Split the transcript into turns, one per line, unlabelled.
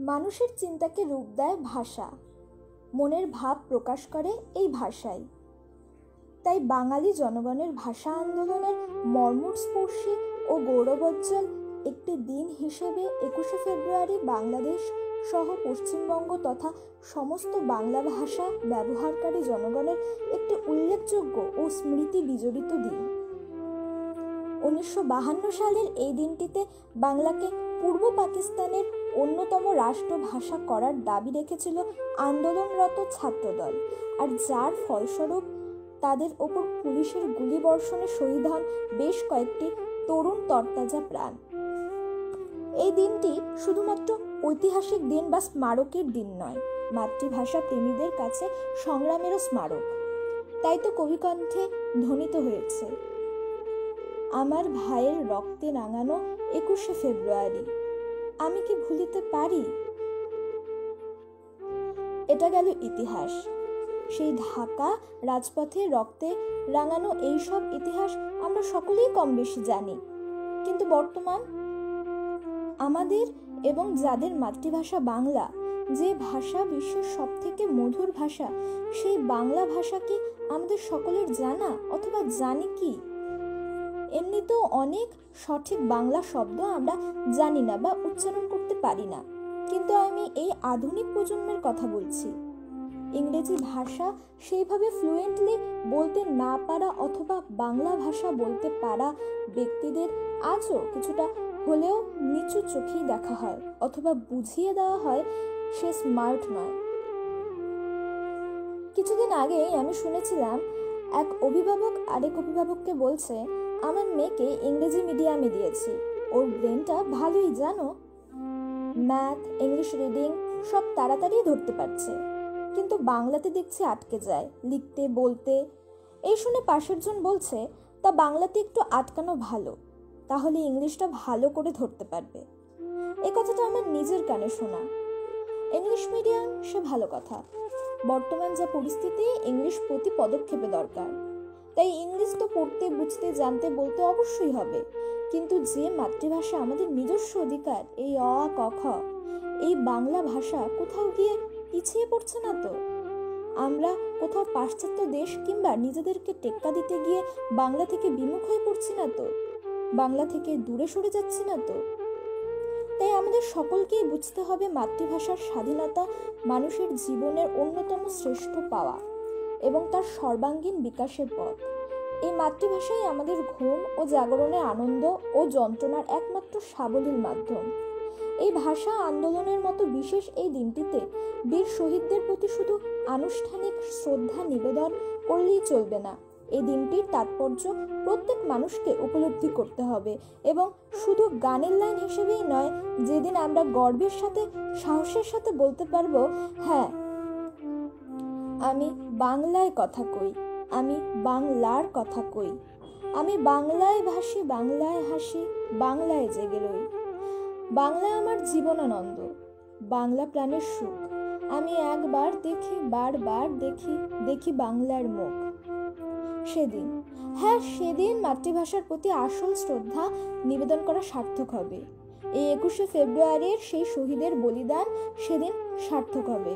মানুষের চিন্তাকে রূপ দেয় ভাষা, মনের ভাব প্রকাশ করে এই ভাষাই। তাই বাঙালি জনগণের ভাষা আন্দোলনের মর্মস্পর্শী ও গৌরবোজ্জ্বল একটি দিন হিসেবে 21শে ফেব্রুয়ারি বাংলাদেশ সহ পশ্চিমবঙ্গ তথা সমস্ত বাংলা ভাষা ব্যবহারকারী জনগণের একটি উল্লেখযোগ্য ও স্মৃতি বিজড়িত দিন। 1952 সালের এই দিনটিতে বাংলাকে পূর্ব পাকিস্তানের অন্যতম রাষ্ট্রভাষা করার দাবি রেখেছিল আন্দোলনরত ছাত্রদল, আর যার ফলস্বরূপ তাদের ওপর পুলিশের গুলিবর্ষণে শহীদ হন বেশ কয়েকটি তরুণ তরতাজা প্রাণ। এই দিনটি শুধুমাত্র ঐতিহাসিক দিন বা স্মারকের দিন নয়, মাতৃভাষা প্রেমীদের কাছে সংগ্রামেরও স্মারক। তাই তো কবিকণ্ঠে ধ্বনিত হয়েছে, আমার ভাইয়ের রক্তে রাঙানো 21শে ফেব্রুয়ারি, আমি কি ভুলিতে পারি। এটা গেল ইতিহাস। সেই ঢাকা রাজপথে রক্তে রাঙানো এইসব ইতিহাস আমরা সকলেই কম বেশি জানি, কিন্তু বর্তমান আমাদের এবং যাদের মাতৃভাষা বাংলা, যে ভাষা বিশ্বের সবথেকে মধুর ভাষা, সেই বাংলা ভাষা কি আমাদের সকলের জানা অথবা জানি কি? এমনিতেও অনেক সঠিক বাংলা শব্দ আমরা জানি না বা উচ্চারণ করতে পারি না, কিন্তু আমি এই আধুনিক প্রজন্মের কথা বলছি। ইংরেজি ভাষা সেইভাবে ফ্লুয়েন্টলি বলতে না পারা অথবা বাংলা ভাষা বলতে পারা ব্যক্তিদের আজও কিছুটা হলেও নিচু চোখেই দেখা হয় অথবা বুঝিয়ে দেওয়া হয় সে স্মার্ট নয়। কিছুদিন আগেই আমি শুনেছিলাম এক অভিভাবক আরেক অভিভাবককে বলছে, আমার মেয়েকে ইংরেজি মিডিয়ামে দিয়েছি, ওর ব্রেনটা ভালোই, জানো, ম্যাথ, ইংলিশ রিডিং সব তাড়াতাড়ি ধরতে পারছে, কিন্তু বাংলাতে দেখছি আটকে যায় লিখতে বলতে। এই শুনে পাশের জন বলছে, তা বাংলাতে একটু আটকানো ভালো, তাহলে ইংলিশটা ভালো করে ধরতে পারবে। এই কথাটা আমার নিজের কানে শোনা। ইংলিশ মিডিয়াম সে ভালো কথা, বর্তমান যা পরিস্থিতি ইংলিশ প্রতি পদক্ষেপে দরকার, তাই ইংলিশ তো পড়তে বুঝতে জানতে বলতে অবশ্যই হবে, কিন্তু যে মাতৃভাষা আমাদের নিজস্ব অধিকার, এই অ আ ক খ, এই বাংলা ভাষা কোথাও গিয়ে পিছিয়ে পড়ছে না তো? আমরা কোথাও পাশ্চাত্য দেশ কিংবা নিজেদেরকে টেক্কা দিতে গিয়ে বাংলা থেকে বিমুখ হয়ে পড়ছি না তো? বাংলা থেকে দূরে সরে যাচ্ছি না তো? তাই আমাদের সকলকেই বুঝতে হবে মাতৃভাষার স্বাধীনতা মানুষের জীবনের অন্যতম শ্রেষ্ঠ পাওয়া এবং তার সর্বাঙ্গীন বিকাশের পথ। এই মাতৃভাষাই আমাদের ঘুম ও জাগরণের আনন্দ ও যন্ত্রণার একমাত্র সাবলীল মাধ্যম। এই ভাষা আন্দোলনের মতো বিশেষ এই দিনটিতে বীর শহীদদের প্রতি শুধু আনুষ্ঠানিক শ্রদ্ধা নিবেদন করলেই চলবে না, এই দিনটির তাৎপর্য প্রত্যেক মানুষকে উপলব্ধি করতে হবে, এবং শুধু গানের লাইন হিসেবেই নয়, যেদিন আমরা গর্বের সাথে সাহসের সাথে বলতে পারবো, হ্যাঁ আমি বাংলায় কথা কই, আমি বাংলার কথা কই, আমি বাংলায় ভাসি, বাংলায় হাসি, বাংলায় জেগে রই, বাংলা আমার জীবনানন্দ, বাংলা প্রাণের সুখ, আমি একবার দেখি বারবার দেখি, দেখি বাংলার মুখ। সেদিন, হ্যাঁ সেদিন মাতৃভাষার প্রতি আসল শ্রদ্ধা নিবেদন করা সার্থক হবে। এই 21শে ফেব্রুয়ারির সেই শহীদের বলিদান সেদিন সার্থক হবে।